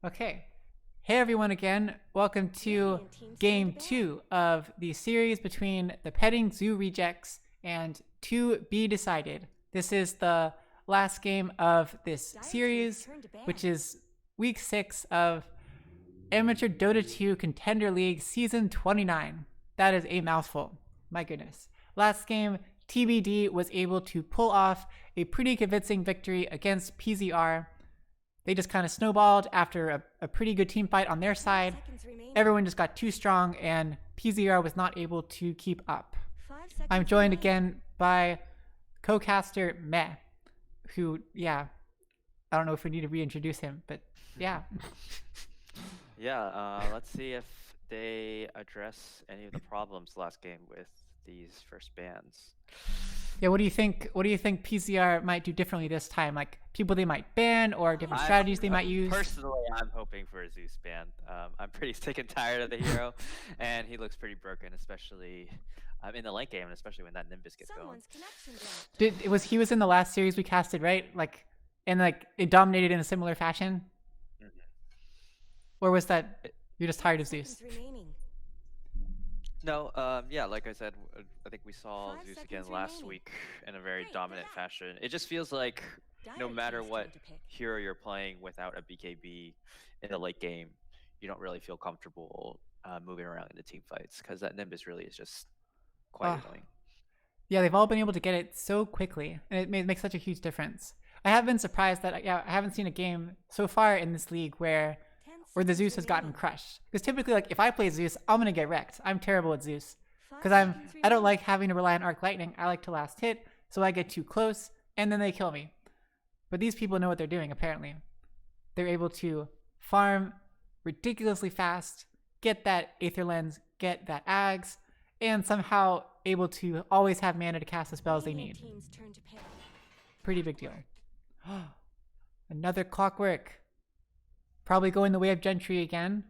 Okay. Hey everyone again. Welcome to game 2 of the series between the Petting Zoo Rejects and To Be Decided. This is the last game of this series, which is week 6 of Amateur Dota 2 Contender League Season 29. That is a mouthful. My goodness. Last game, TBD was able to pull off a pretty convincing victory against PzR. They just kind of snowballed after a pretty good team fight on their side. Everyone just got too strong, and PzR was not able to keep up. I'm joined again by co-caster Meh, who, yeah, I don't know if we need to reintroduce him, but yeah. Let's see if they address any of the problems last game with these first bans. Yeah, what do you think? What do you think PzR might do differently this time? Like people they might ban, or different strategies they might use? Personally, I'm hoping for a Zeus ban. I'm pretty sick and tired of the hero, and he looks pretty broken, especially in the late game, and especially when that Nimbus gets going. He was in the last series we casted, right? And it dominated in a similar fashion. Mm-hmm. Or was that you're just tired of Zeus? No, like I said, I think we saw Zeus again last week in a very dominant fashion. It just feels like no matter what hero you're playing without a BKB in the late game, you don't really feel comfortable moving around in the team fights, because that Nimbus really is just quite annoying. Yeah, they've all been able to get it so quickly, and it makes such a huge difference. I have been surprised that I haven't seen a game so far in this league where the Zeus has gotten crushed. Because typically, like, if I play Zeus, I'm gonna get wrecked. I'm terrible at Zeus. Because I don't like having to rely on Arc Lightning. I like to last hit, so I get too close, and then they kill me. But these people know what they're doing, apparently. They're able to farm ridiculously fast, get that Aether Lens, get that Ags, and somehow able to always have mana to cast the spells they need. Pretty big deal. Another Clockwork. Probably going the way of Gentry again.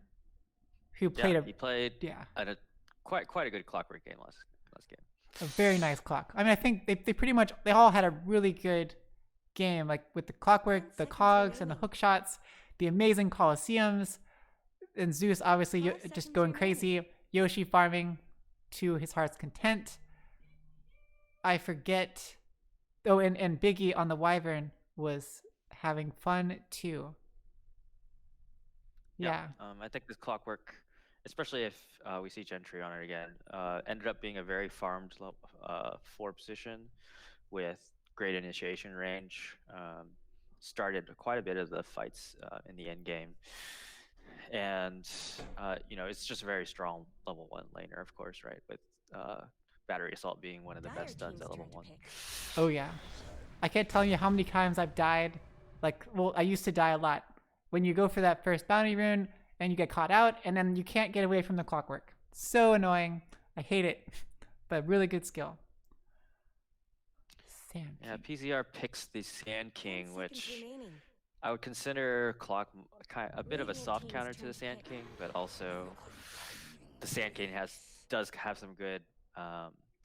Who played he played quite a good Clockwork game last game. A very nice clock. I mean, I think they all had a really good game, like with the Clockwork, the cogs, and the hook shots, the amazing Colosseums, and Zeus obviously just going crazy. Yoshi farming to his heart's content. I forget. Oh, and Biggie on the Wyvern was having fun too. Yeah. I think this Clockwork, especially if we see Gentry on it again, ended up being a very farmed 4 position with great initiation range. Started quite a bit of the fights in the end game. And, it's just a very strong level 1 laner, of course, right? With Battery Assault being one of the best studs at level 1. Oh, yeah. I can't tell you how many times I've died. I used to die a lot. When you go for that first bounty rune and you get caught out and then you can't get away from the Clockwork. So annoying. I hate it, but really good skill. Sand King. Yeah, PzR picks the Sand King, which I would consider a bit of a soft counter to the Sand King, but also the Sand King does have some good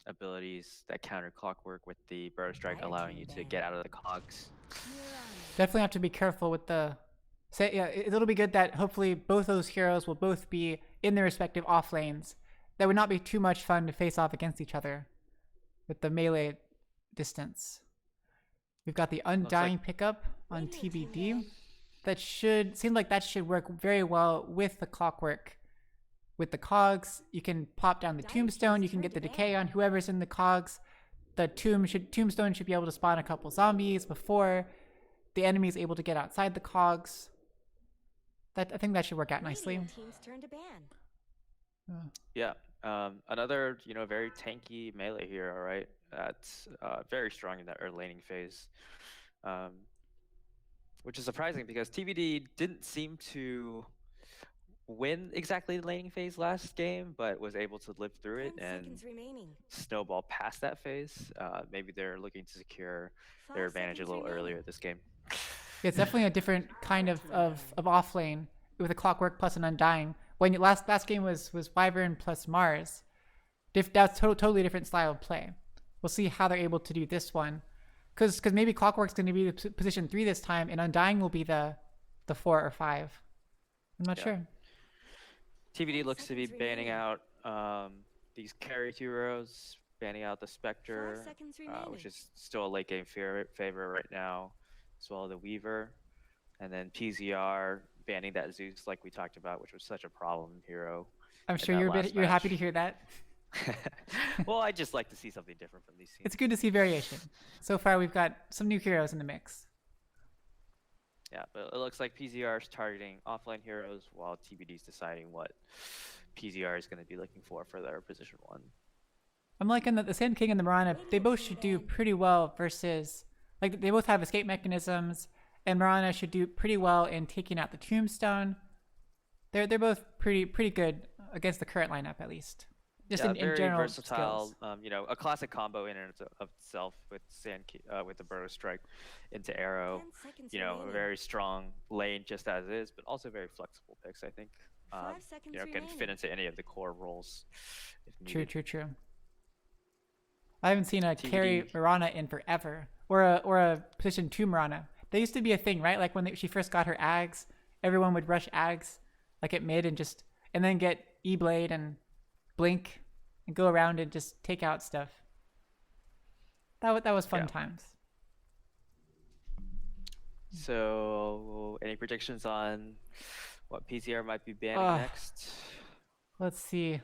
abilities that counter Clockwork, with the Burrow Strike allowing you to get out of the cogs. Definitely have to be careful with the... So yeah, it'll be good that hopefully both those heroes will both be in their respective off lanes. That would not be too much fun to face off against each other with the melee distance. We've got the Undying pickup on TBD. That should work very well with the Clockwork. With the cogs, you can pop down the Tombstone, you can get the decay on whoever's in the cogs. The Tombstone should be able to spawn a couple zombies before the enemy is able to get outside the cogs. I think that should work out nicely. Another very tanky melee hero, right? That's very strong in that early laning phase, which is surprising because TBD didn't seem to win exactly the laning phase last game, but was able to live through it and snowball past that phase. Maybe they're looking to secure their advantage a little earlier this game. It's definitely a different kind of off lane with a Clockwork plus an Undying. When last game was Wyvern plus Mars, that's totally different style of play. We'll see how they're able to do this one, because maybe Clockwork's going to be position 3 this time, and Undying will be the 4 or 5. I'm not Yeah. sure. TBD looks to be banning out these carry heroes, banning out the Spectre, which is still a late game favorite right now, as well as the Weaver, and then PzR banning that Zeus like we talked about, which was such a problem hero. I'm in sure that last you're happy match. to hear that. Well, I just like to see something different from these teams. It's good to see variation. So far, we've got some new heroes in the mix. Yeah, but it looks like PzR is targeting offline heroes while TBD is deciding what PzR is going to be looking for their position 1. I'm liking that the Sand King and the Mirana, they both should do pretty well versus, like, they both have escape mechanisms, and Mirana should do pretty well in taking out the Tombstone. They're both pretty good against the current lineup, at least. Just in very general versatile. skills. A classic combo in and of itself with with the Burrow Strike into Arrow. A very strong lane just as is, but also very flexible picks. I think. Can fit into any of the core roles. If needed. True. I haven't seen a TBD. carry Mirana in forever, or a position 2 Mirana. That used to be a thing, right? Like when she first got her Ags, everyone would rush Ags like at mid and then get E-Blade and Blink and go around and just take out stuff. That was fun times. So, any predictions on what PzR might be banning next? Let's see.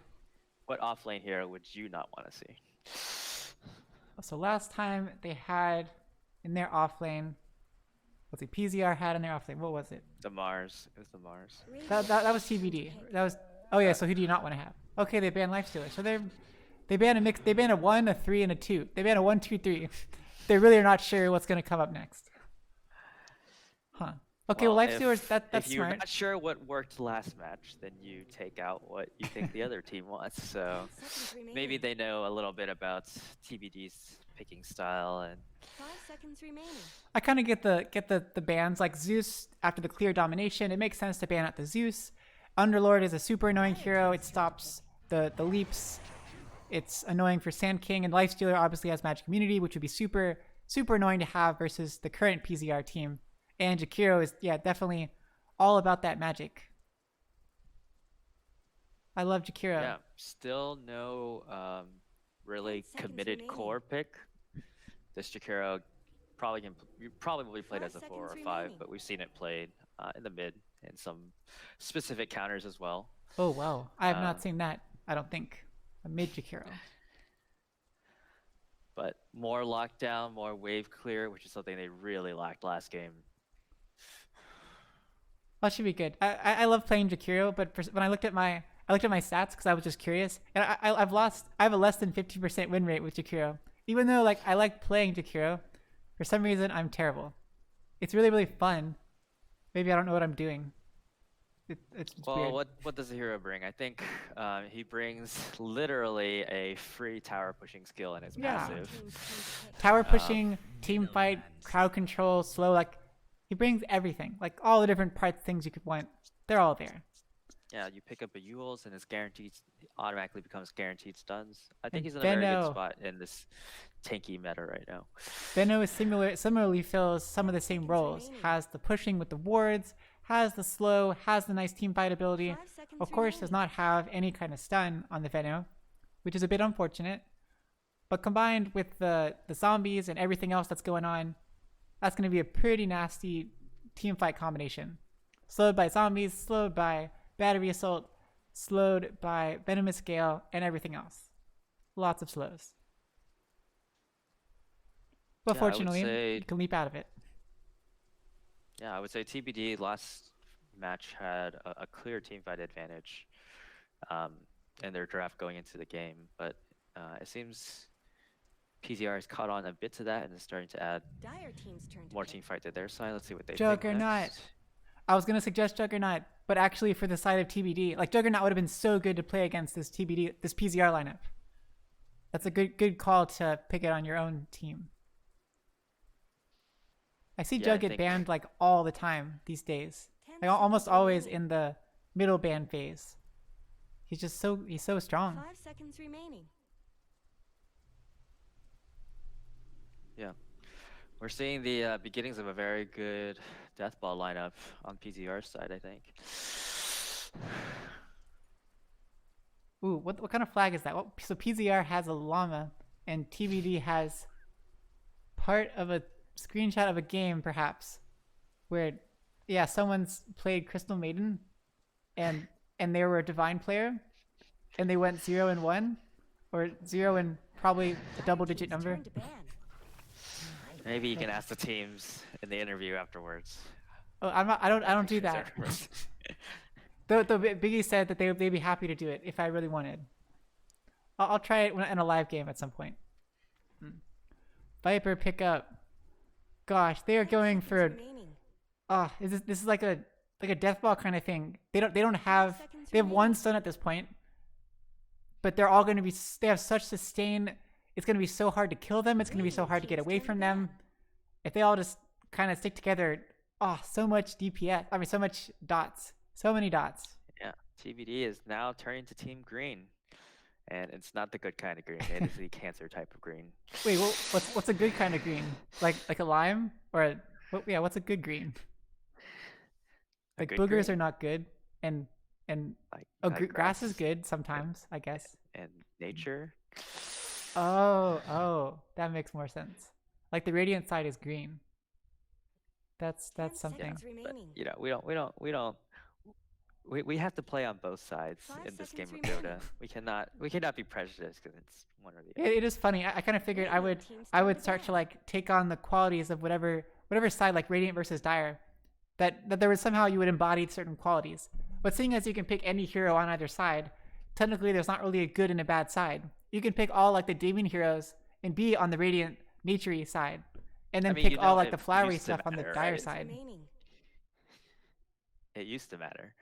What offlane hero would you not want to see? So last time they had in their offlane, let's see, PzR had in their offlane. What was it? The Mars. It was the Mars. That was TBD. That was. Oh yeah. So who do you not want to have? Okay, they banned Lifestealer. So they ban a mix. They ban a 1, a 3, and a 2. They ban a 1, 2, 3. They really are not sure what's going to come up next. Huh. Okay, well Lifestealers, that's if you're smart. not sure what worked last match, then you take out what you think the other team wants. So maybe they know a little bit about TBD's picking style and. 5 seconds remaining. I kind of get the bans like Zeus after the clear domination. It makes sense to ban out the Zeus. Underlord is a super annoying hero. It stops the leaps. It's annoying for Sand King, and Lifestealer obviously has Magic Immunity, which would be super annoying to have versus the current PzR team. And Jakiro is definitely all about that magic. I love Jakiro. Yeah, still no really committed core pick. This Jakiro probably will be played as a 4 or 5, but we've seen it played in the mid and some specific counters as well. Oh wow, I have not seen that. I don't think a mid Jakiro. But more lockdown, more wave clear, which is something they really lacked last game. That should be good. I love playing Jakiro, but when I looked at my stats because I was just curious, and I have a less than 50% win rate with Jakiro. Even though like I like playing Jakiro, for some reason I'm terrible. It's really fun. Maybe I don't know what I'm doing. It's well, weird. what does the hero bring? I think he brings literally a free tower pushing skill and it's massive. Tower pushing, team fight, crowd control, slow. Like he brings everything. Like all the different things you could want. They're all there. Yeah, you pick up a Yules and it's guaranteed, automatically becomes guaranteed stuns. I think he's in a very good spot in this tanky meta right now. Venno is similarly fills some of the same roles. Has the pushing with the wards, has the slow, has the nice team fight ability. Of course, does not have any kind of stun on the Venno, which is a bit unfortunate. But combined with the zombies and everything else that's going on, that's going to be a pretty nasty team fight combination. Slowed by zombies, slowed by battery assault, slowed by venomous gale, and everything else. Lots of slows. But fortunately, you can leap out of it. Yeah, I would say TBD last match had a clear teamfight advantage in their draft going into the game, but it seems PzR has caught on a bit to that and is starting to add more teamfight to their side. Let's see what they Juggernaut. Pick next. I was gonna suggest Juggernaut, but actually for the side of TBD, like Juggernaut would have been so good to play against this PzR lineup. That's a good call to pick it on your own team. I see Jug get banned like all the time these days. Like almost always in the middle ban phase. He's so strong. 5 seconds remaining. Yeah. We're seeing the beginnings of a very good Deathball lineup on PzR's side, I think. Ooh, what kind of flag is that? Well, so PzR has a llama, and TBD has part of a screenshot of a game, perhaps, where, yeah, someone's played Crystal Maiden, and they were a divine player, and they went 0-1, or 0 and probably a double-digit number. Turn to ban. Maybe you can ask the teams in the interview afterwards. Oh, I'm not. I don't do Sure, that. sure. The Biggie said that they'd be happy to do it if I really wanted. I'll try it in a live game at some point. Viper pickup. Gosh, they are 10 going seconds for. remaining. This is like a death ball kind of thing. They don't have. Seconds They have one remaining. stun at this point, but they're all going to be. They have such sustain. It's going to be so hard to kill them. It's going to be so hard to get away from them. If they all just kind of stick together, so much DPS. I mean, so much dots. So many dots. Yeah, TBD is now turning to Team Green, and it's not the good kind of green. It is the cancer type of green. Wait, well, what's a good kind of green? Like a lime or what's a good green? A Like good boogers green? are not good, and Like grass is good sometimes, I guess. and nature. Oh, that makes more sense. Like the radiant side is green. That's 10 something. seconds remaining. You know, we have to play on both sides 5 in this game seconds of Dota. remaining. We cannot be prejudiced because it's one or the other. It is funny. I kind of figured I would start to like take on the qualities of whatever side, like radiant versus dire, that there was somehow you would embody certain qualities. But seeing as you can pick any hero on either side, technically there's not really a good and a bad side. You can pick all like the Divine heroes and be on the radiant naturey side, and then I mean, pick you all know, like the it flowery used to stuff on the matter, dire right? side. Remaining. It used to matter.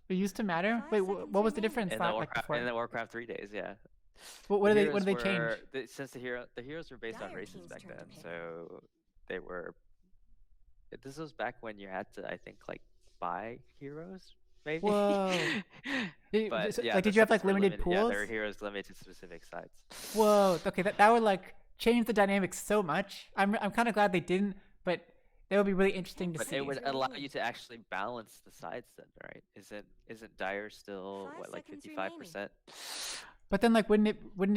It used to matter. 5 Wait, seconds what was the remaining. difference In like before? the Warcraft 3 days, yeah. What The do they heroes change? were- since the heroes were based on Dire races teams back turn to then, pick. so they were. This was back when you had to, I think, like buy heroes, maybe. Whoa. But yeah, like, the did you have like sets were limited Yeah, pools? there were heroes limited to specific sites. Whoa. Okay, that would like change the dynamics so much. I'm kind of glad they didn't, but that would be really interesting to But see. it would Seconds allow remaining. you to actually balance the sides then, right? Isn't Dire still 5 what, like seconds 55%? But then like wouldn't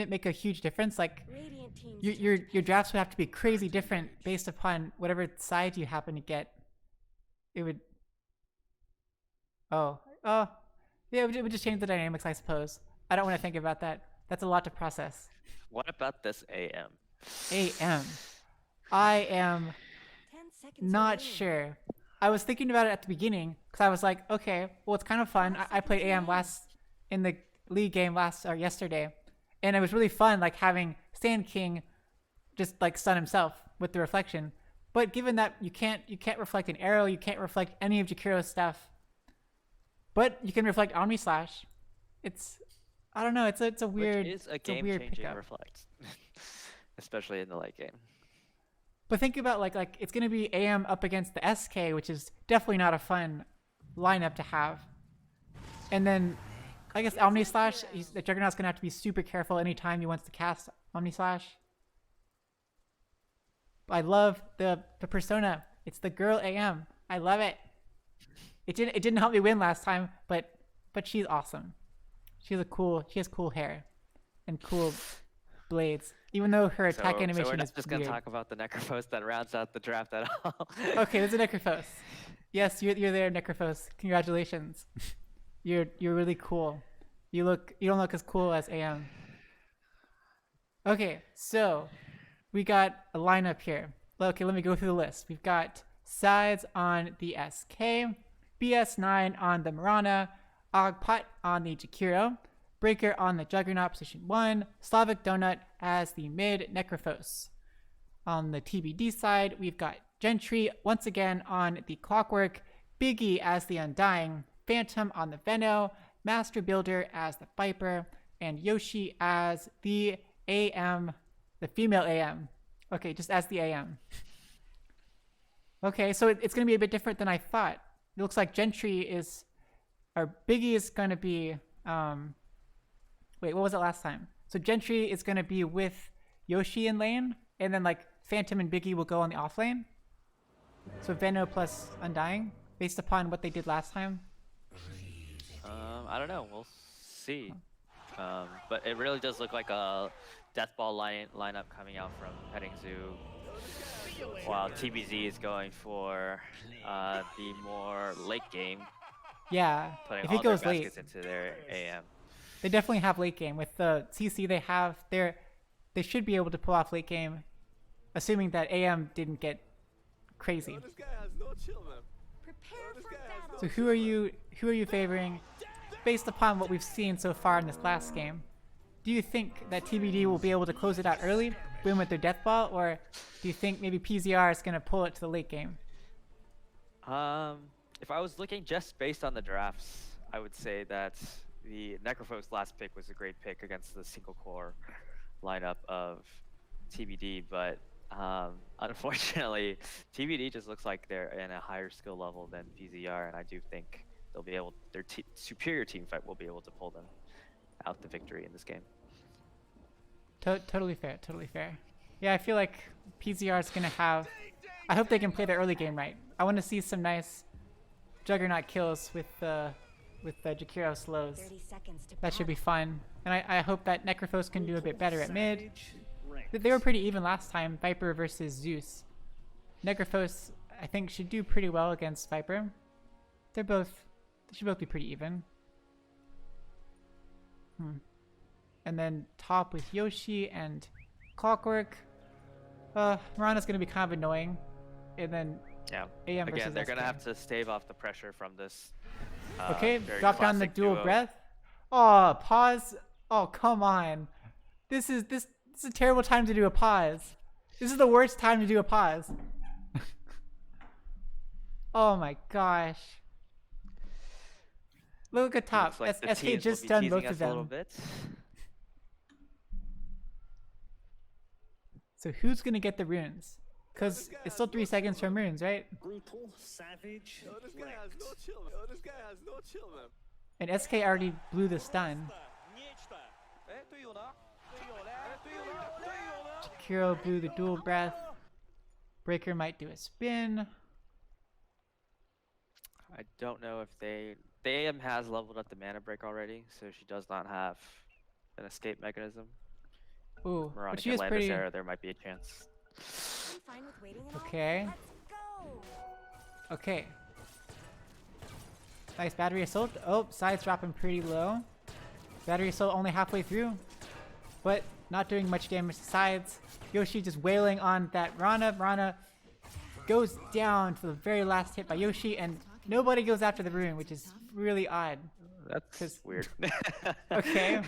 it make a huge difference? Like Radiant teams your drafts would have to be crazy different based upon whatever side you happen to get. It would. Oh. Yeah. It would just change the dynamics, I suppose. I don't want to think about that. That's a lot to process. What about this AM? AM. I am 10 seconds not remaining. sure. I was thinking about it at the beginning because I was like, okay, well, it's kind of fun. I played AM in the league game yesterday, and it was really fun, like having Sand King just like stun himself with the reflection. But given that you can't reflect an arrow, you can't reflect any of Jakiro's stuff, but you can reflect Omni Slash. I don't know. It's a weird. Which is a it's a weird game-changing pickup. reflect, especially in the late game. But think about like it's gonna be AM up against the SK, which is definitely not a fun lineup to have. And then I guess Omni Slash, the Juggernaut's gonna have to be super careful anytime he wants to cast Omni Slash. I love the persona. It's the girl AM. I love it. It didn't help me win last time, but she's awesome. She has cool hair and cool blades. Even though her attack So animation we're not is just gonna weird. talk about the Necrophos that rounds out the draft at all. Okay, there's a Necrophos. Yes, you're there, Necrophos. Congratulations. You're really cool. You don't look as cool as AM. Okay, so we got a lineup here. Okay, let me go through the list. We've got Sides on the SK, BS9 on the Mirana, Ogpot on the Jakiro, Breaker on the Juggernaut position 1, Slavic Donut as the mid Necrophos. On the TBD side, we've got Gentry once again on the Clockwork, Biggie as the Undying, Phantom on the Venno, Master Builder as the Viper, and Yoshi as the AM, the female AM. Okay, just as the AM. Okay, so it's going to be a bit different than I thought. It looks like Gentry or Biggie is going to be, wait, what was it last time? So Gentry is going to be with Yoshi in lane, and then like Phantom and Biggie will go on the off lane. So Venno plus Undying, based upon what they did last time. I don't know. We'll see. But it really does look like a death ball lineup coming out from Petting Zoo, while TBZ is going for the more late game, Yeah, putting if all it their goes late, baskets into their AM. they definitely have late game. With the CC they have, they should be able to pull off late game, assuming that AM didn't get crazy. So who are you favoring based upon what we've seen so far in this last game? Do you think that TBD will be able to close it out early, win with their death ball, or do you think maybe PzR is going to pull it to the late game? If I was looking just based on the drafts, I would say that the Necrophob's last pick was a great pick against the single core lineup of TBD, but unfortunately, TBD just looks like they're in a higher skill level than PzR, and I do think they'll be able, their superior team fight will be able to pull them out the victory in this game. Totally fair, totally fair. Yeah, I feel like PzR is gonna have. I hope they can play the early game right. I want to see some nice Juggernaut kills with the Jakiro slows. 30 seconds to That should be battle. fun, and I hope that Necrophos can do a bit better at mid. They were pretty even last time, Viper versus Zeus. Necrophos, I think, should do pretty well against Viper. They should both be pretty even. And then top with Yoshi and Clockwork. Mirana's gonna be kind of annoying. And then Yeah. AM versus Again, they're SK. gonna have to stave off the pressure from this. Okay, very drop down the classic dual duo. breath. Oh, pause. Oh, come on. This is a terrible time to do a pause. This is the worst time to do a pause. Oh my gosh. Look at top. Looks like the SK teams will just be done teasing both of us a little them. bit. So who's gonna get the runes? Because it's still 3 seconds from runes, right? Brutal, savage, And SK already blew the stun. Jakiro blew the dual breath. Breaker might do a spin. I don't know if the AM has leveled up the mana break already, so she does not have an escape mechanism. Ooh, Moronic but she and is Landis pretty. era, there might be a chance. I'm fine with waiting at all. Okay. Let's go. Okay. Nice battery assault. Oh, side's dropping pretty low. Battery assault only halfway through, but not doing much damage to sides. Yoshi just wailing on that Rana. Rana goes down for the very last hit by Yoshi, and nobody goes after the rune, which is really odd. That's weird. Okay.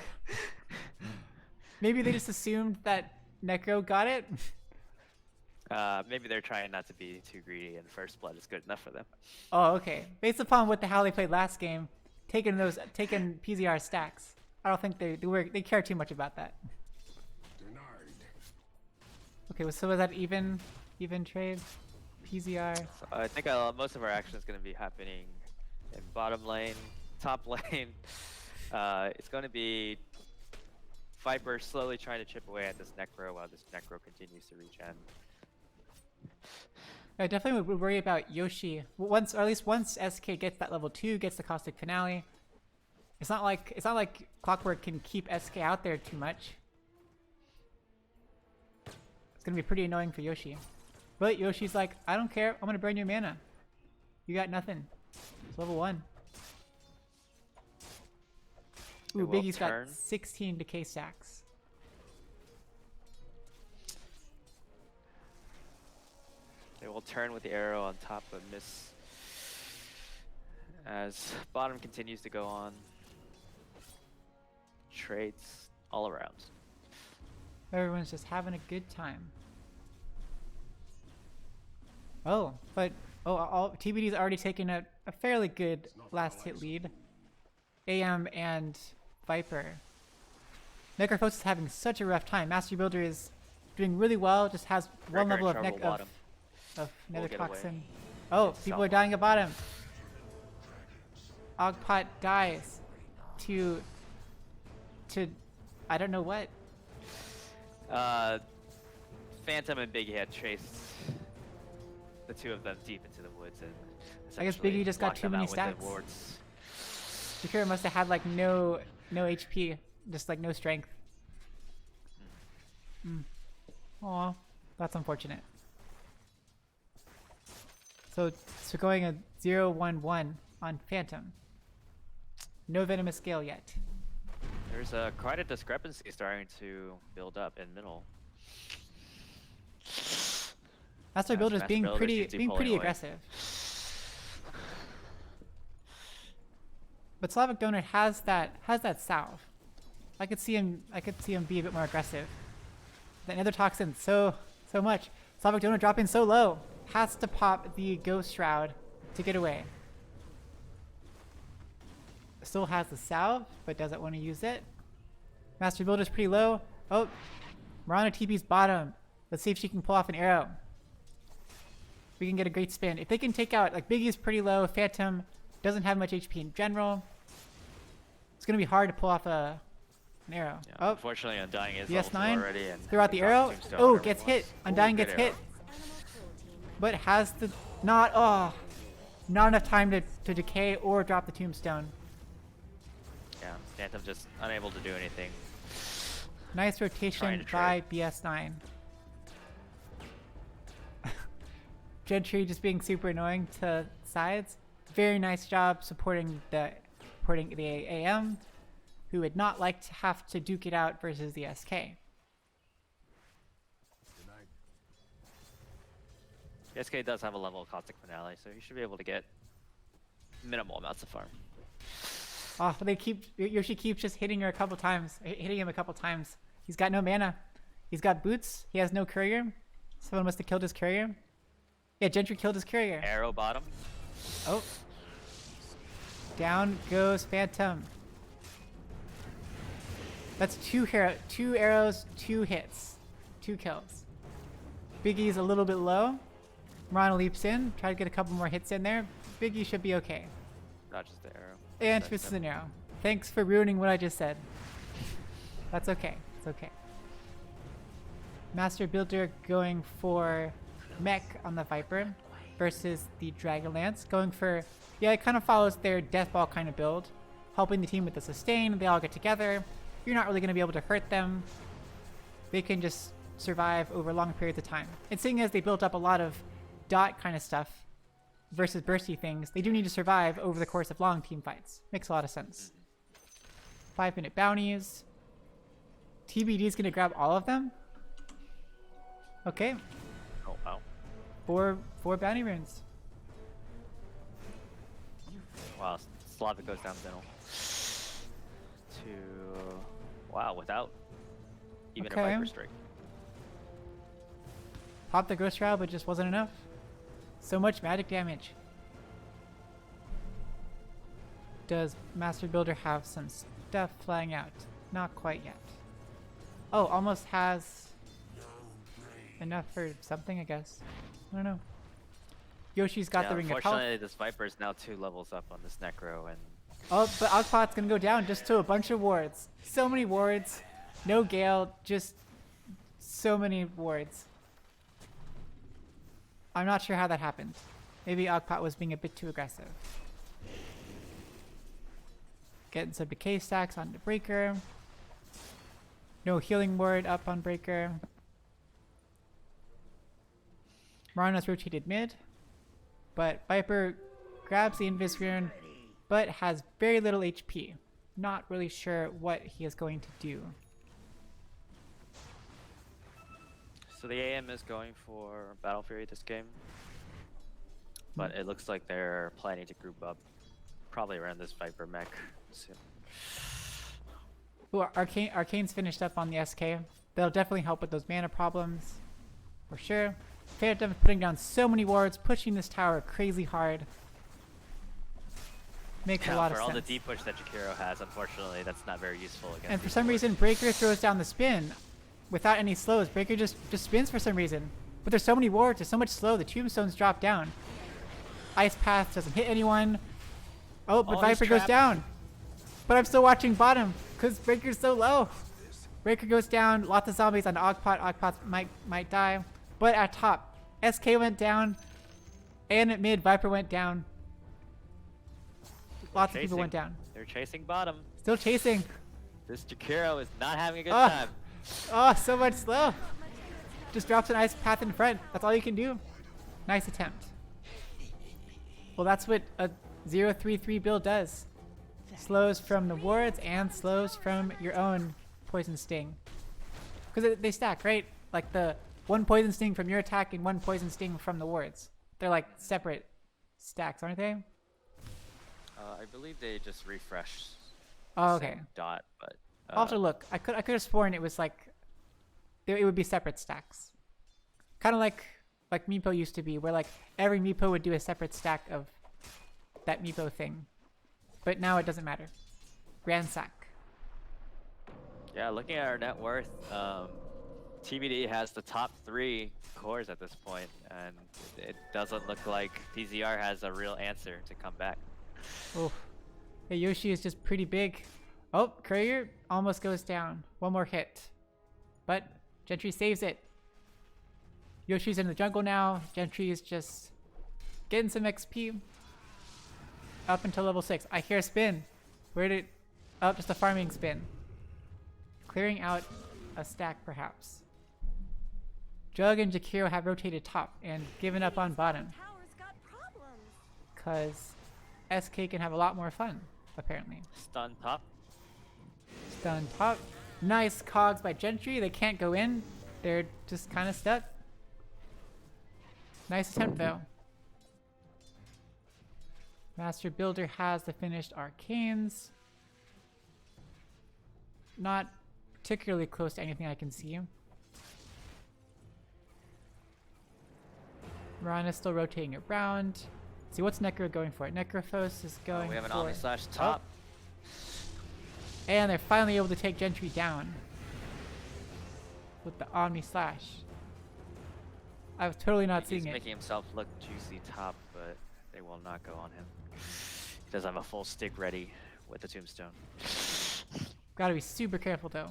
Maybe they just assumed that Necro got it. Maybe they're trying not to be too greedy, and first blood is good enough for them. Oh, okay. Based upon how they played last game, taking PzR stacks, I don't think they care too much about that. Okay, so was that even trade? PzR. So I think most of our action is going to be happening in bottom lane, top lane. It's going to be Viper slowly trying to chip away at this Necro while this Necro continues to regen. I definitely would worry about Yoshi. Once, or at least once SK gets that level 2, gets the Caustic Finale. It's not like Clockwork can keep SK out there too much. It's gonna be pretty annoying for Yoshi. But Yoshi's like, I don't care. I'm gonna burn your mana. You got nothing. It's level 1. Ooh, It will Biggie's turn. got 16 decay stacks. They will turn with the arrow on top but miss as bottom continues to go on. Trades all around. Everyone's just having a good time. Oh, but TBD's already taken a fairly good last hit lead. AM and Viper. Necrophos is having such a rough time. Master Builder is doing really well, just has one Breaker level in of trouble bottom. Nether get away. toxin. Oh, people are dying at bottom. Ogpot dies to I don't know what. Phantom and Biggie had chased the two of them deep into the woods, and I guess essentially Biggie just got locked too them many out with the stacks. wards. Jakiro must have had like no HP, just like no strength. Aw, that's unfortunate. So going a 0-1-1 on Phantom. No venomous scale yet. There's quite a discrepancy starting to build up in middle. Master Builder's Master being Builder pretty seems to be pulling away. aggressive. But Slavic Donor has that salve. I could see him be a bit more aggressive. That Nether Toxin so much. Slavic Donor dropping so low. Has to pop the Ghost Shroud to get away. Still has the salve, but doesn't want to use it. Master Builder's pretty low. Oh, Mirana TP's bottom. Let's see if she can pull off an arrow. We can get a great spin. If they can take out, like Biggie's pretty low, Phantom doesn't have much HP in general. It's gonna be hard to pull off an arrow. Yeah, oh, unfortunately, Undying is DS9 level already. And throw out the drops arrow. Tombstone Oh, wherever gets he hit. wants. Undying Ooh, gets good hit, arrow. Animal cruelty might but has the not enough time to decay or drop the tombstone. Yeah, Phantom just unable to do anything. Nice Trying rotation to by trade. BS9. Gentry just being super annoying to sides. Very nice job supporting the AM, who would not like to have to duke it out versus the SK. The SK does have a level of Caustic Finale, so he should be able to get minimal amounts of farm. Oh, Yoshi keeps just hitting him a couple times. He's got no mana. He's got boots. He has no courier. Someone must have killed his courier. Yeah, Gentry killed his courier. Arrow bottom. Oh. Down goes Phantom. That's two arrows, 2 hits, 2 kills. Biggie's a little bit low. Mirana leaps in, try to get a couple more hits in there. Biggie should be okay. Not just the arrow. And That's misses him. an arrow. Thanks for ruining what I just said. That's okay. It's okay. Master Builder going for Mech on the Viper versus the Dragonlance. Going for, yeah, it kind of follows their Death Ball kind of build. Helping the team with the sustain. They all get together. You're not really going to be able to hurt them. They can just survive over long periods of time. And seeing as they built up a lot of dot kind of stuff versus bursty things, they do need to survive over the course of long team fights. Makes a lot of sense. 5-minute bounties. TBD is going to grab all of them. Okay. Oh, wow. Four bounty runes. Wow, Slavic goes down middle. Wow, without even Okay. a Viper Strike. Pop the Ghost Shroud, but just wasn't enough. So much magic damage. Does Master Builder have some stuff flying out? Not quite yet. Oh, almost has enough for something, I guess. I don't know. Yoshi's got the Ring of Health. Unfortunately, this Viper is now 2 levels up on this Necro, and Oh, but Ogpot's gonna go down just to a bunch of wards. So many wards. No Gale, just so many wards. I'm not sure how that happened. Maybe Ogpot was being a bit too aggressive. Getting some decay stacks onto Breaker. No healing ward up on Breaker. Marana's rotated mid. But Viper grabs the Invis rune, but has very little HP. Not really sure what he is going to do. so the AM is going for Battle Fury this game. But it looks like they're planning to group up probably around this Viper mech soon. Ooh, Arcane's finished up on the SK. That'll definitely help with those mana problems. For sure. Phantom putting down so many wards, pushing this tower crazy hard. Makes a lot of for sense. all the deep push that Jakiro has, unfortunately, that's not very useful against. And for these some wards. reason, Breaker throws down the spin without any slows. Breaker just spins for some reason. But there's so many wards, there's so much slow, the tombstones drop down. Ice Path doesn't hit anyone. Oh, but Oh, he's Viper goes trapped. down. But I'm still watching bottom, because Breaker's so low. Breaker goes down, lots of zombies on Ogpot. Ogpot might die. But at top, SK went down, and at mid, Viper went down. Lots of people went chasing. down. They're chasing bottom. Still chasing. This Jakiro is not having a good Ah. time. Oh, so much slow. Just drops an ice path in front. That's all you can do. Nice attempt. Well, that's what a 0-3-3 build does. Slows from the wards and slows from your own poison sting. Because they stack, right? Like the one poison sting from your attack and one poison sting from the wards. They're like separate stacks, aren't they? I believe they just refreshed. Oh, the same okay. Dot, but I'll have to look. I could have sworn it was like it would be separate stacks. Kind of like Meepo used to be, where like every Meepo would do a separate stack of that Meepo thing. But now it doesn't matter. Ransack. yeah, looking at our net worth, TBD has the top 3 cores at this point, and it doesn't look like PzR has a real answer to come back. Oh, hey, Yoshi is just pretty big. Oh, Courier almost goes down. One more hit. But Gentry saves it. Yoshi's in the jungle now. Gentry is just getting some XP. Up until level 6. I hear a spin. Where did... Oh, just a farming spin. Clearing out a stack, perhaps. Jug and Jakiro have rotated top and given up on bottom. Tower's got problems. Because SK can have a lot more fun, apparently. Stun top. Stun top. Nice cogs by Gentry. They can't go in. They're just kind of stuck. Nice attempt, though. Master Builder has the finished arcanes. Not particularly close to anything I can see. Mirana's still rotating around. Let's see, what's Necro going for? Necrophos is going We have an for... Omni Slash top. And they're finally able to take Gentry down. With the Omni Slash. I was totally not He's seeing it. making himself look juicy top, but they will not go on him. He does have a full stick ready with the tombstone. Gotta be super careful though.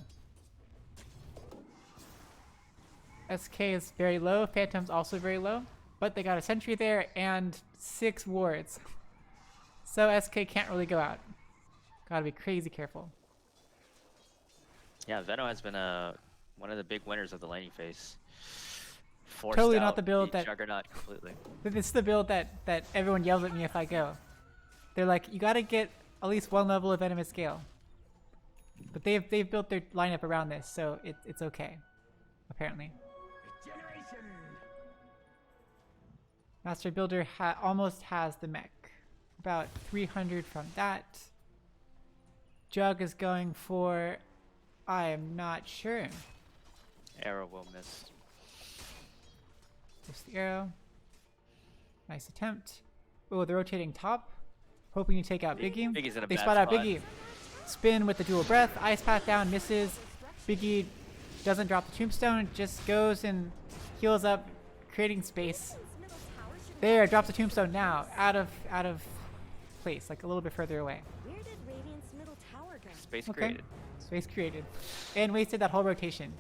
SK is very low, Phantom's also very low, but they got a sentry there and 6 wards. So SK can't really go out. Gotta be crazy careful. Yeah, Venom has been one of the big winners of the laning phase. Forced Totally not out the build that- Juggernaut completely. This is the build that everyone yells at me if I go. They're like, you gotta get at least 1 level of Venomous Scale. But they've built their lineup around this, so it's okay. Apparently. Master Builder almost has the mech. About 300 from that. Jug is going for... I am not sure. Arrow will miss. Just the arrow. Nice attempt. Oh, they're rotating top. Hoping to take out Biggie. Biggie's in a They bad spot out spot. Biggie. Spin with the dual breath. Ice path down, misses. Biggie doesn't drop the tombstone. Just goes and heals up, creating space. Middle tower should There, drops the tombstone now. Out of place, like a little bit further away. Where did Radiant's middle tower go? Space Okay. created. Space created. And wasted that whole rotation.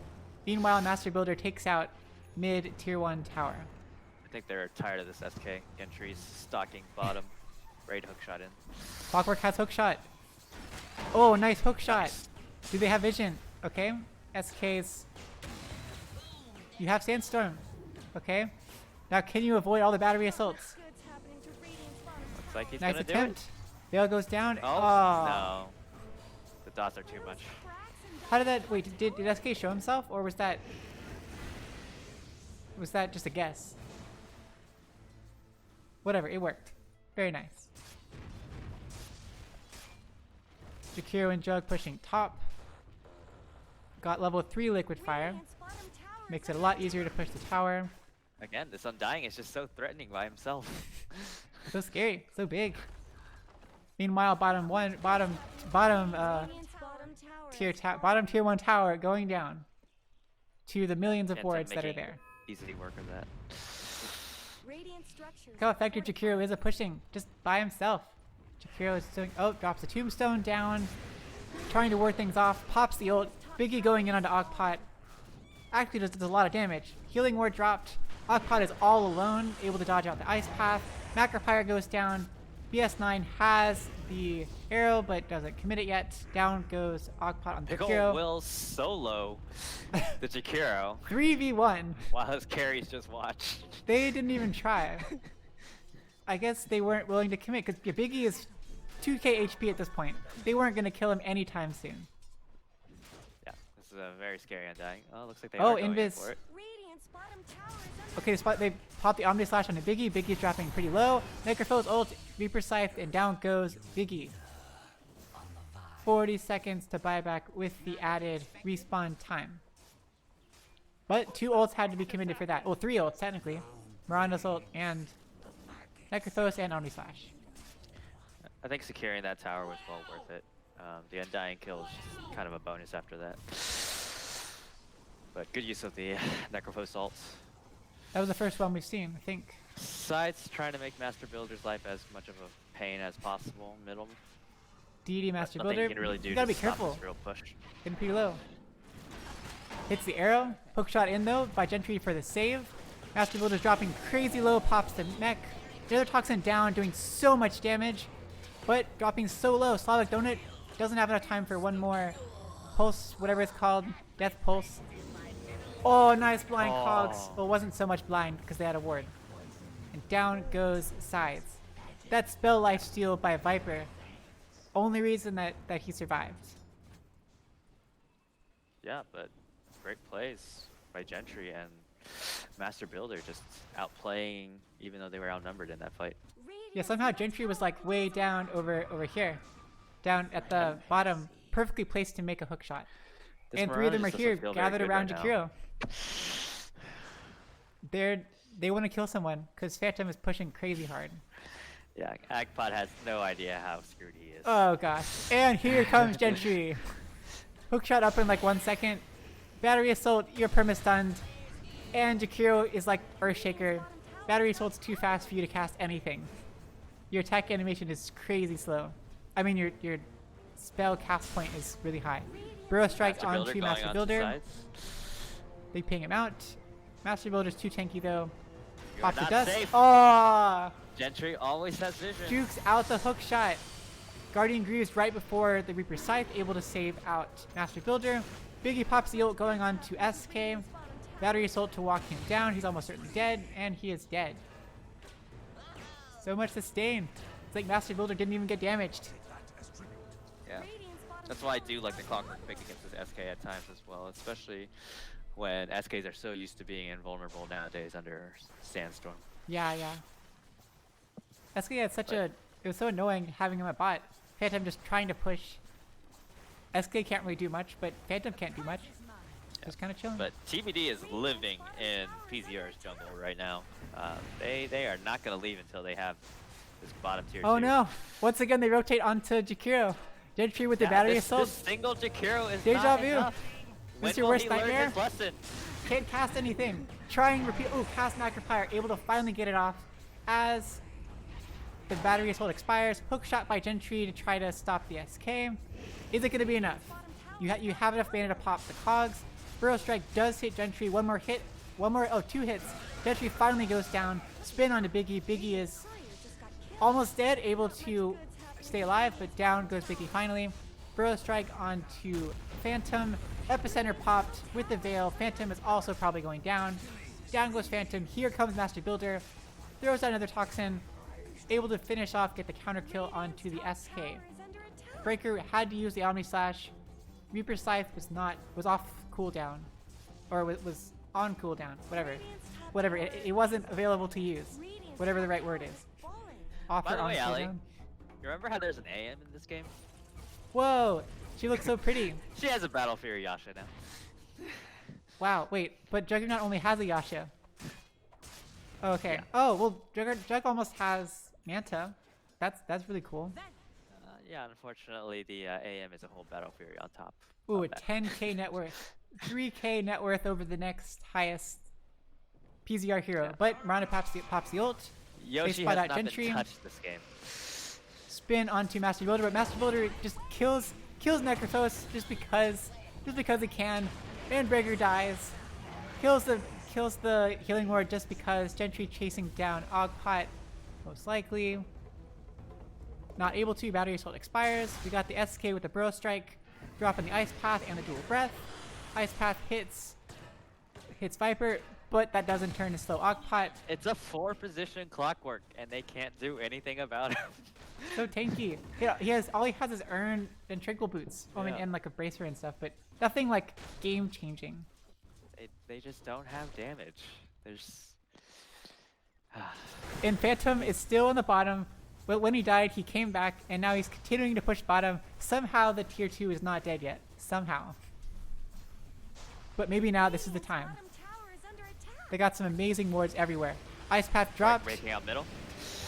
Meanwhile, Master Builder takes out mid tier 1 tower. I think they're tired of this SK. Gentry's stalking bottom. Great hook shot in. Clockwork has hook shot. Oh, nice hook shot. Nice. Do they have vision? Okay. SK's. You have Sandstorm. Okay. Now, can you avoid all the battery assaults? Goods happening to Radiant's bottom tower. Looks like he's Nice gonna attempt. Veil goes down. do it. Oh. No. The dots are too much. How did that? Wait, did SK show himself, or was that just a guess? Whatever, it worked. Very nice. Jakiro and Jug pushing top. Got level 3 liquid fire. Radiant's bottom tower is Makes it a under lot easier to push the tower. Again, this Undying is just so threatening by himself. So scary, so big. Meanwhile, bottom Radiant's bottom tower bottom tier 1 tower going down to the millions of Phantom wards that are making there. Easy work of that. Radiant structures Look how are effective fortified. Jakiro is at pushing, just by himself. Jakiro is doing, oh, drops the tombstone down, trying to ward things off, pops the ult, Biggie going in onto Ogpot. Actually does a lot of damage. Healing ward dropped, Ogpot is all alone, able to dodge out the ice path, Macropyre goes down, BS9 has the arrow but doesn't commit it yet. Down goes Ogpot on the Pickle Jakiro. will solo the Jakiro 3v1. while his carries just watch. They didn't even try. I guess they weren't willing to commit because Biggie is 2k HP at this point. They weren't going to kill him anytime soon. Yeah, this is a very scary undying. Oh, looks like they Oh, are going in Invis. for it. Radiant's bottom tower is under Okay, they popped the Omni Slash on a Biggie. Biggie's dropping pretty low. Necrophos ult, Reaper Scythe, and down goes Biggie. 40 seconds to buy back with the added respawn time. But 2 ults had to be committed for that. Well, 3 ults technically. Miranda's ult and Necrophos and Omni Slash. I think securing that tower was well worth it. The undying kill is just kind of a bonus after that. But good use of the Necrophos ults. That was the first one we've seen, I think. Sides trying to make Master Builder's life as much of a pain as possible. Middle. DD Master Nothing Builder. you can really do You gotta to be stop careful. this real push. Getting pretty low. Hits the arrow. Hook shot in though by Gentry for the save. Master Builder's dropping crazy low, pops the mech. The other Toxin down, doing so much damage, but dropping so low. Slavic Donut doesn't have enough time for one more pulse, whatever it's called, death pulse. Oh, nice blind cogs. Well, it wasn't so much blind because they had a ward. And down goes Sides. That spell lifesteal by Viper. Only reason that he survived. Yeah, but great plays by Gentry and Master Builder just outplaying even though they were outnumbered in that fight. Yeah, somehow Gentry was like way down over here. Down at the bottom, perfectly placed to make a hook shot. This And 3 of them are Mirage here, doesn't feel very gathered good around right Jakiro. They want to kill someone, because Phantom is pushing crazy hard. Yeah, Agpot has no idea how screwed he is. Oh gosh. And here comes Gentry. Hook shot up in like 1 second. Battery Assault, you're perma-stunned. And Jakiro is like Earthshaker. Battery Assault's too fast for you to cast anything. Your attack animation is crazy slow. I mean, your spell cast point is really high. Burrow Strike onto Master Builder. They ping him out. Master Builder's too tanky though. You're Pop the not dust. safe. Oh! Gentry always has vision. Jukes out the hook shot. Guardian Greaves right before the Reaper Scythe, able to save out Master Builder. Biggie pops the ult going on to SK. Battery Assault to walk him down. He's almost certainly dead, and he is dead. So much sustain. It's like Master Builder didn't even get damaged. Yeah. That's why I do like the Clockwork pick against this SK at times as well, especially when SKs are so used to being invulnerable nowadays under Sandstorm. Yeah. SK had such it was so annoying having him at bot. Phantom just trying to push. SK can't really do much, but Phantom can't do much. Just kind of chilling. But TBD is living in PzR's jungle right now. They are not going to leave until they have this bottom tier. Oh 2. no! Once again, they rotate onto Jakiro. Gentry with the battery assault. This single Jakiro is Deja not vu. enough. This is When your will worst he learn nightmare? his lesson? Can't cast anything. Trying repeat. Oh, cast Macropire. Able to finally get it off as the battery assault expires. Hook shot by Gentry to try to stop the SK. Is it going to be enough? You have enough mana to pop the cogs. Burrow Strike does hit Gentry. One more hit. 2 hits. Gentry finally goes down. Spin onto Biggie. Biggie is almost dead. Able to stay alive, but down goes Biggie finally. Burrow Strike onto Phantom. Epicenter popped with the Veil. Phantom is also probably going down. Down goes Phantom. Here comes Master Builder. Throws out another Toxin. Able to finish off, get the counter kill onto the SK. Breaker had to use the Omni Slash. Reaper Scythe was off cooldown. Or was on cooldown. Whatever. It wasn't available to use. Whatever the right word is. By the on way, cooldown. Ali, you remember how there's an AM in this game? Whoa! She looks so pretty. She has a Battle Fury Yasha now. Wow, wait, but Juggernaut only has a Yasha. Okay. Yeah. Oh, well, Jug almost has Manta. That's really cool. Yeah, unfortunately, the AM is a whole Battle Fury on top. Ooh, a of that. 10k net worth. 3k net worth over the next highest PzR hero. Yeah. But Miranda pops the ult. Yoshi spot has out not Gentry. been touched this game. Spin onto Master Builder, but Master Builder just kills Necrophos just because he can. And Breaker dies. Kills the healing ward just because. Gentry chasing down Ogpot, most likely. Not able to. Battery assault expires. We got the SK with the Bro Strike, dropping the Ice Path and the Dual Breath. Ice Path hits Viper, but that doesn't turn to slow Ogpot. It's a 4-position clockwork, and they can't do anything about it. So tanky. Yeah, he has all he has is Urn and Tranquil Boots. I mean, Yeah. and like a Bracer and stuff, but nothing like game changing. They just don't have damage. There's. And Phantom is still on the bottom, but when he died, he came back, and now he's continuing to push bottom. Somehow the tier 2 is not dead yet. Somehow. But maybe now this is the time. Bottom tower is under attack. They got some amazing wards everywhere. Ice Path dropped. Breaking out middle.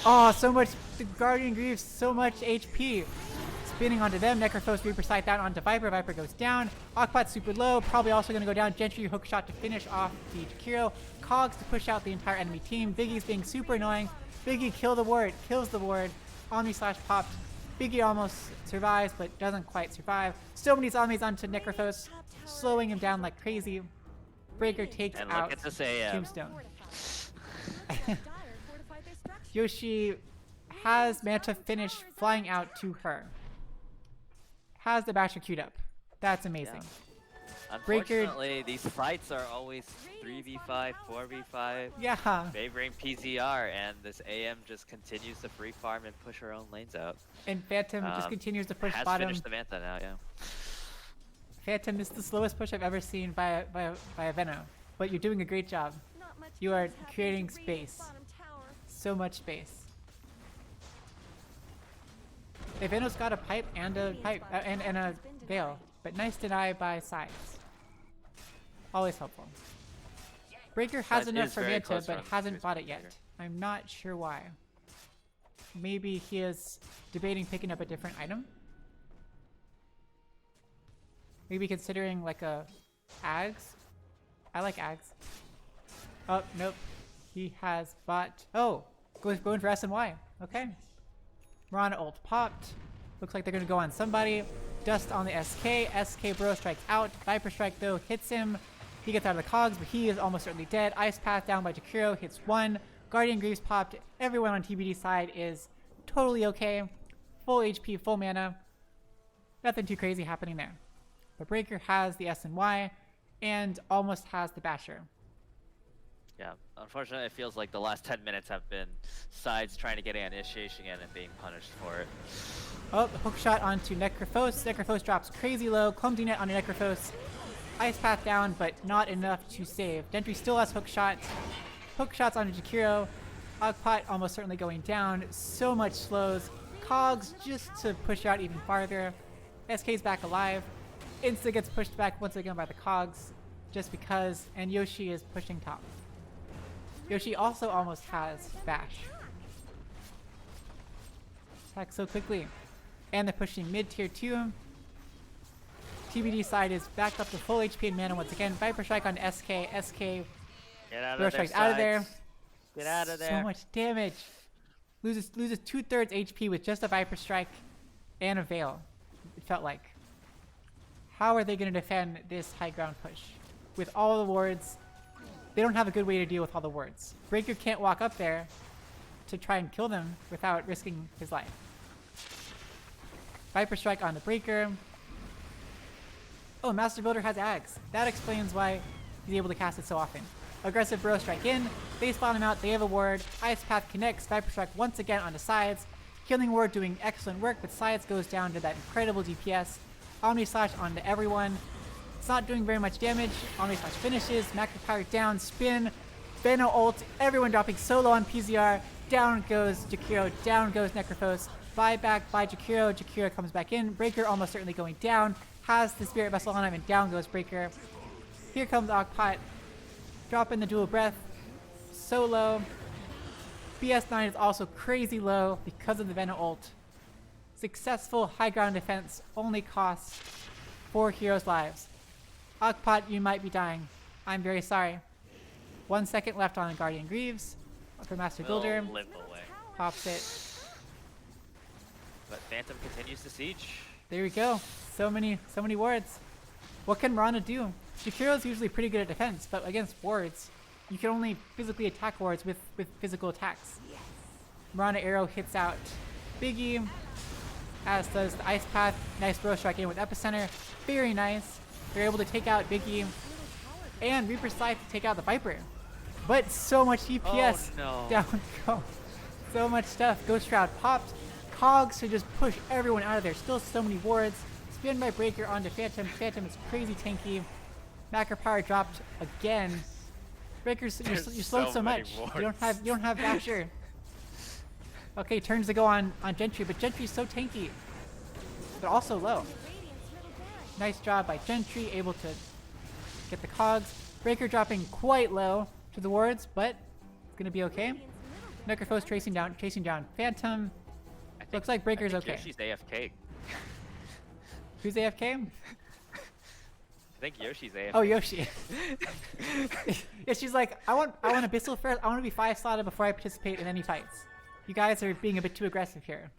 Oh, so much. The Guardian Greaves, so much HP. Spinning onto them. Necrophos Reaper Sight down onto Viper. Viper goes down. Ogpot super low. Probably also going to go down. Gentry hook shot to finish off the Jakiro. Cogs to push out the entire enemy team. Biggie's being super annoying. Biggie kills the ward. Omni slash popped. Biggie almost survives, but doesn't quite survive. So many zombies onto Necrophos, slowing him down like crazy. Breaker takes And look out at this AM. Tombstone. Dire fortified their structure. Yoshi has Manta finish flying out to her. Has the Basher queued up. That's amazing. Breaker- Unfortunately, these fights are always 3v5, 4v5, Yeah. favoring PzR, and this AM just continues to free farm and push her own lanes out. And Phantom just continues to push Has bottom. finished the Manta now, yeah. Phantom is the slowest push I've ever seen by a Venom. But you're doing a great job. Not much You are is happening creating to Radiant's space. bottom tower. So much space. Venom's got a pipe and a and a veil, but nice deny by sides. Always helpful. Breaker has Sides enough is for very Manta, close but runs hasn't to bought it Breaker. yet. I'm not sure why. Maybe he is debating picking up a different item. Maybe considering like a Ags. I like Ags. Oh, nope. He has bought. Oh, going for S and Y. Okay. Mirana ult popped. Looks like they're gonna go on somebody. Dust on the SK. SK Bro strikes out. Viper Strike though hits him. He gets out of the cogs, but he is almost certainly dead. Ice Path down by Jakiro hits one. Guardian Greaves popped. Everyone on TBD side is totally okay. Full HP, full mana. Nothing too crazy happening there. But Breaker has the S and Y and almost has the Basher. Yeah, unfortunately, it feels like the last 10 minutes have been sides trying to get an initiation in and being punished for it. Oh, hook shot onto Necrophos. Necrophos drops crazy low. Clumsy net onto Necrophos. Ice Path down, but not enough to save. Gentry still has hook shots. Hook shots onto Jakiro. Ogpot almost certainly going down. So much slows. Cogs just to push out even farther. SK's back alive. Insta gets pushed back once again by the Cogs, just because, and Yoshi is pushing top. Yoshi also almost has Bash. Attack so quickly. And they're pushing mid tier 2. TBD side is back up to full HP and mana once again. Viper Strike on SK. SK Get out Bro of there, Strike's out of there. sides. Get out of there. So much damage. Loses 2/3 HP with just a Viper Strike and a Veil. It felt like. How are they going to defend this high ground push? With all the wards, they don't have a good way to deal with all the wards. Breaker can't walk up there to try and kill them without risking his life. Viper Strike on the Breaker. Oh, Master Builder has Ags. That explains why he's able to cast it so often. Aggressive Bro Strike in. They spawn him out. They have a ward. Ice Path connects. Viper Strike once again onto Sides. Healing Ward doing excellent work, but Sides goes down to that incredible DPS. Omni Slash onto everyone. It's not doing very much damage. Omni Slash finishes. Macro Power down. Spin. Beno ult. Everyone dropping solo on PzR. Down goes Jakiro. Down goes Necrophos. Buyback by Jakiro. Jakiro comes back in. Breaker almost certainly going down. Has the Spirit Vessel on him, and down goes Breaker. Here comes Ogpot. Drop in the Dual Breath. So low. BS9 is also crazy low because of the Venom ult. Successful high ground defense only costs 4 heroes' lives. Ogpot, you might be dying. I'm very sorry. 1 second left on Guardian Greaves for Master Builder. Will limp away. Pops it. But Phantom continues to siege. There we go. So many wards. What can Mirana do? Jakiro's usually pretty good at defense, but against wards, you can only physically attack wards with physical attacks. Mirana Arrow hits out Biggie, as does the Ice Path. Nice bro strike in with Epicenter. Very nice. They're able to take out Biggie and Reaper Slide to take out the Viper. But so much DPS Oh, no. down go. So much stuff. Ghost Shroud popped. Cogs to just push everyone out of there. Still so many wards. Spin by Breaker onto Phantom. Phantom is crazy tanky. Macro power dropped again. Breakers, you're slowed so many much. wards. You don't have Basher. Okay, turns to go on Gentry, but Gentry's so tanky, but also low. Nice job by Gentry, able to get the cogs. Breaker dropping quite low to the wards, but it's gonna be okay. Necrophos chasing down Phantom. Looks like Breaker's okay. Yoshi's AFK. Who's AFK? I think Yoshi's AFK. Oh, Yoshi. Yeah, she's like, I want Abyssal first. I want to be 5 slotted before I participate in any fights. You guys are being a bit too aggressive here.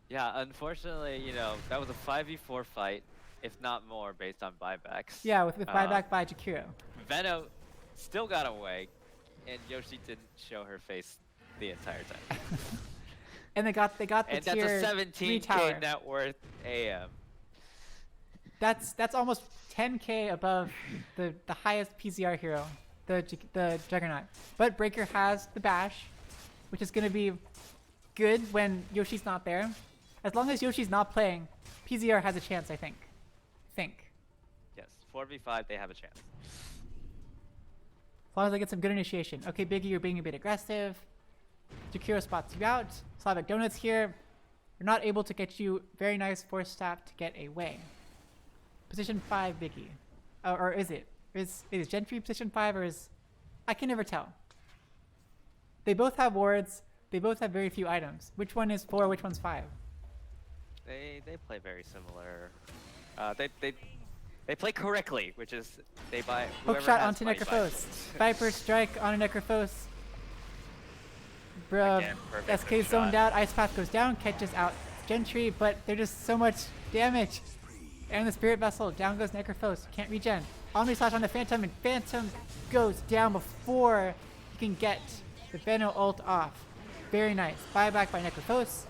Yeah, unfortunately, you know, that was a 5v4 fight, if not more, based on buybacks. Yeah, with buyback by Jakiro. Veno still got away, and Yoshi didn't show her face the entire time. And they got the And tier that's a 3 tower. 17k net worth AM. That's almost 10k above the highest PzR hero, the Juggernaut. But Breaker has the bash, which is gonna be good when Yoshi's not there. As long as Yoshi's not playing, PzR has a chance, I think. Yes, 4v5, they have a chance. As long as I get some good initiation. Okay, Biggie, you're being a bit aggressive. Jakiro spots you out. Slavic Donuts here. We're not able to get you. Very nice force staff to get away. Position 5, Biggie. Oh, or is it? Is Gentry position 5 or is... I can never tell. They both have wards. They both have very few items. Which one is 4, which one's 5? They play very similar. They play correctly, which is they buy Hook whoever shot has onto money buys. Necrophos. Viper strike on a Necrophos. Bruh, Again, perfect SK hook zoned shot. out. Ice Path goes down, catches out Gentry, but they're just so much damage. And the Spirit Vessel, down goes Necrophos. Can't regen. Omni Slash on the Phantom, and Phantom goes down before he can get the Veno ult off. Very nice. Buyback by Necrophos.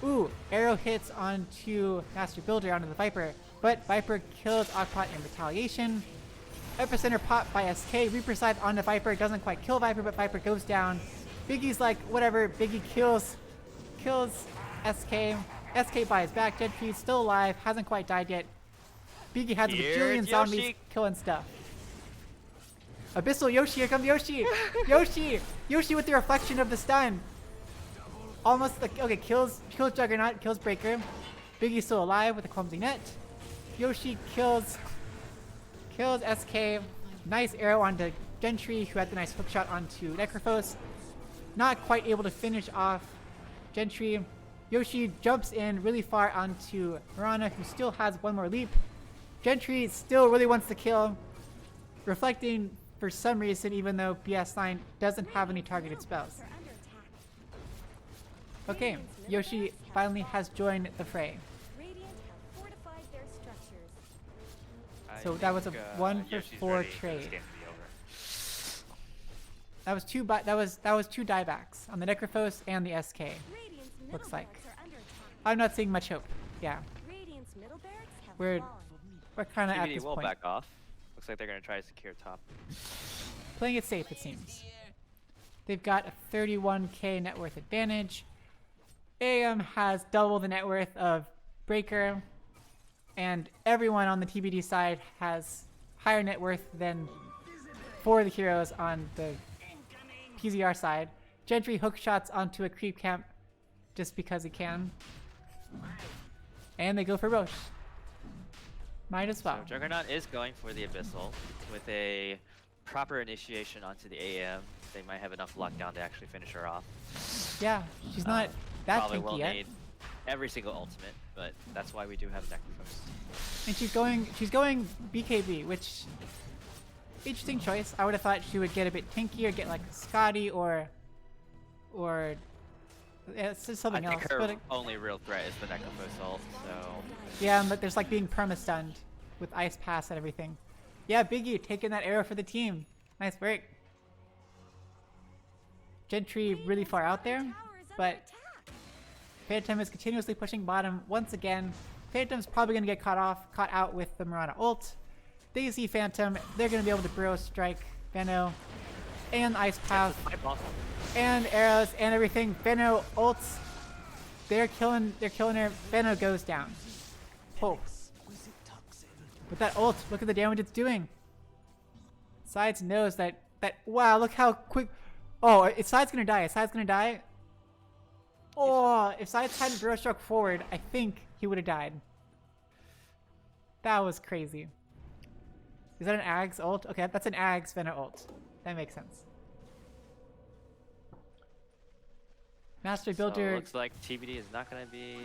Ooh, arrow hits onto Master Builder onto the Viper, but Viper kills Aquapot in retaliation. Epicenter pop by SK. Reaper Scythe onto Viper. Doesn't quite kill Viper, but Viper goes down. Biggie's like, whatever. Biggie kills SK. SK buys back. Gentry's still alive. Hasn't quite died yet. Biggie has a bajillion zombies Yoshi. killing stuff. Abyssal Yoshi. Here comes Yoshi. Yoshi with the reflection of the stun. Almost like, okay, kills Juggernaut, kills Breaker. Biggie's still alive with a clumsy net. Yoshi kills SK. Nice arrow onto Gentry, who had the nice hook shot onto Necrophos. Not quite able to finish off Gentry. Yoshi jumps in really far onto Mirana, who still has one more leap. Gentry still really wants to kill. Reflecting for some reason, even though BS9 doesn't have any targeted spells. Okay, Yoshi finally has joined the fray. Radiant have fortified their structures. I So that was a think, 1 for Yoshi's 4 ready for this trade. game to be over. That was two diebacks on the Necrophos and the SK. Radiant's middle Looks like. barracks are under attack. I'm not seeing much hope. Yeah, Radiant's middle barracks have We're- fallen. we're kind of at TBD this will point. back off. Looks like they're gonna try to secure top. Playing it safe, it seems. They've got a 31k net worth advantage. AM has double the net worth of Breaker, and everyone on the TBD side has higher net worth than 4 of the heroes on the PzR side. Gentry hook shots onto a creep camp just because he can. And they go for Roche. Might as well. So Juggernaut is going for the Abyssal with a proper initiation onto the AM. They might have enough lockdown to actually finish her off. Yeah, she's not that Probably will tanky yet. need every single ultimate, but that's why we do have Necrophos. And she's going BKB, which interesting choice. I would have thought she would get a bit tankier, get like Scotty or it's just something I else. think her But only real threat is the Necrophos ult, so yeah, but there's like being perma-stunned with Ice Pass and everything. Yeah, Biggie taking that arrow for the team. Nice work. Gentry really far out there, Tower is under but attack. Phantom is continuously pushing bottom once again. Phantom's probably going to get caught out with the Mirana ult. They see Phantom. They're going to be able to Burrow Strike Veno and Ice Path and arrows and everything. Veno ults. They're killing her. Veno goes down. Oh. With that ult, look at the damage it's doing. Sides knows that wow, look how quick. Oh, Side's gonna die. Side's gonna die. Oh, if Sides hadn't Burrow Struck forward, I think he would have died. That was crazy. Is that an Ags ult? Okay, that's an Ags Veno ult. That makes sense. Master Builder. So looks like TBD is not going to be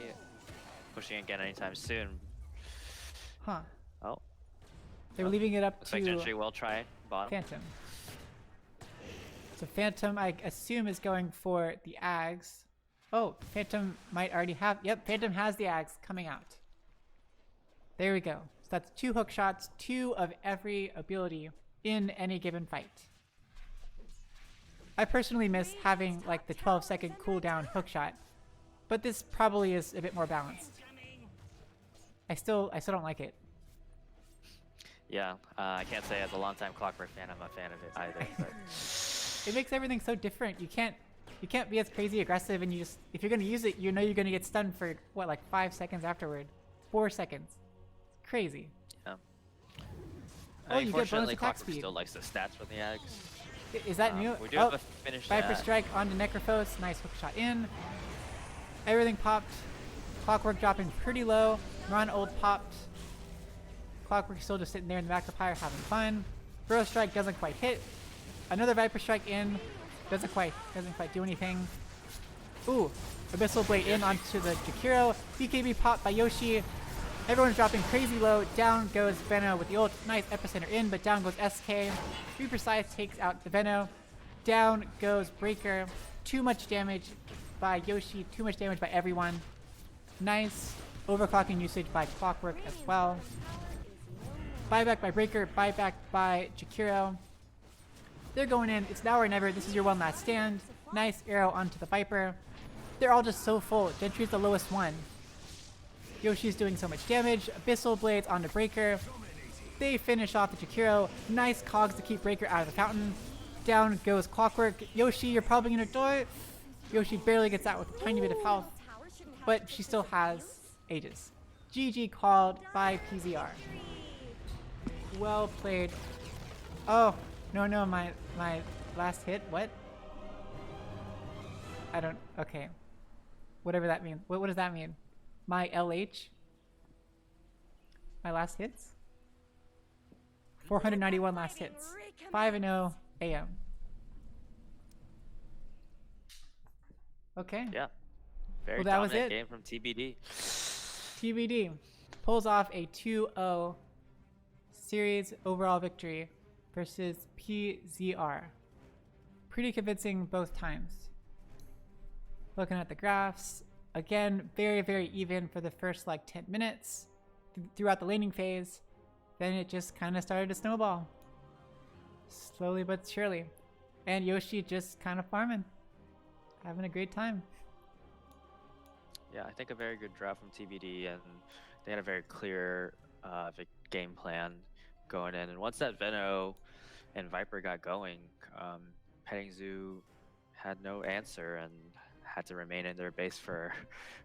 pushing again anytime soon. Huh. Oh. They were leaving it up Looks to like Gentry will try bottom. Phantom. So Phantom, I assume, is going for the Ags. Oh, Phantom might already have. Yep, Phantom has the Ags coming out. There we go. So that's 2 hook shots, 2 of every ability in any given fight. I personally miss having like the 12-second cooldown hook shot, but this probably is a bit more balanced. I still don't like it. Yeah, I can't say as a longtime Clockwork fan I'm a fan of it either. But It makes everything so different. You can't be as crazy aggressive, and if you're gonna use it, you know you're gonna get stunned for what, like 5 seconds afterward, 4 seconds. It's crazy. yeah. Oh, you get bonus Unfortunately, attack Clockwork speed. still likes the stats from the Ags. Is that new? We do have a finish Viper that. Strike onto Necrophos. Nice hook shot in. Everything popped. Clockwork dropping pretty low. Run ult popped. Clockwork still just sitting there in the back of Pyre having fun. Burrow Strike doesn't quite hit. Another Viper Strike in. Doesn't quite do anything. Ooh, Abyssal Blade in onto the Jakiro. BKB popped by Yoshi. Everyone's dropping crazy low. Down goes Veno with the ult. Nice epicenter in, but down goes SK. Be Precise takes out the Veno. Down goes Breaker. Too much damage by Yoshi. Too much damage by everyone. Nice overclocking usage by Clockwork as well. Buyback by Breaker. Buyback by Jakiro. They're going in. It's now or never. This is your one last stand. Nice arrow onto the Viper. They're all just so full. Gentry's the lowest one. Yoshi's doing so much damage. Abyssal Blades onto Breaker. They finish off the Jakiro. Nice cogs to keep Breaker out of the fountain. Down goes Clockwork. Yoshi, you're probably gonna die. Yoshi barely gets out with a tiny bit of health, but she still has Aegis. GG called by PzR. Well played. Oh, no, my last hit, what? I don't, okay. Whatever that means. What does that mean? My LH? My last hits? 491 last hits. 5-0 AM. Okay. Yeah. Very Well, that was dominant it. game from TBD. TBD pulls off a 2-0 series overall victory versus PzR. Pretty convincing both times. Looking at the graphs, again, very, very even for the first like 10 minutes throughout the laning phase. Then it just kind of started to snowball. Slowly but surely. And Yoshi just kind of farming. Having a great time. Yeah, I think a very good draft from TBD, and they had a very clear game plan going in. And once that Veno and Viper got going, Petting Zoo had no answer and had to remain in their base for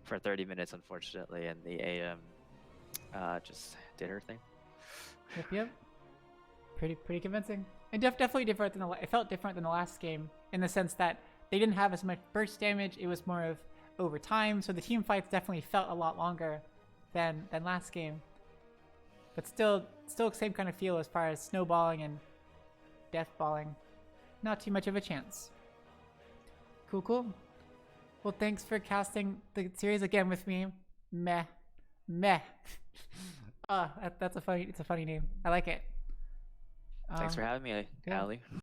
30 minutes, unfortunately, and the AM just did her thing. Yep. Pretty convincing. And definitely different than it felt different than the last game in the sense that they didn't have as much burst damage. It was more of over time, so the team fights definitely felt a lot longer than last game. But still same kind of feel as far as snowballing and deathballing. Not too much of a chance. Cool. Well, thanks for casting the series again with me. Meh. That's a funny name. I like it. Thanks for having me, yeah. Ali.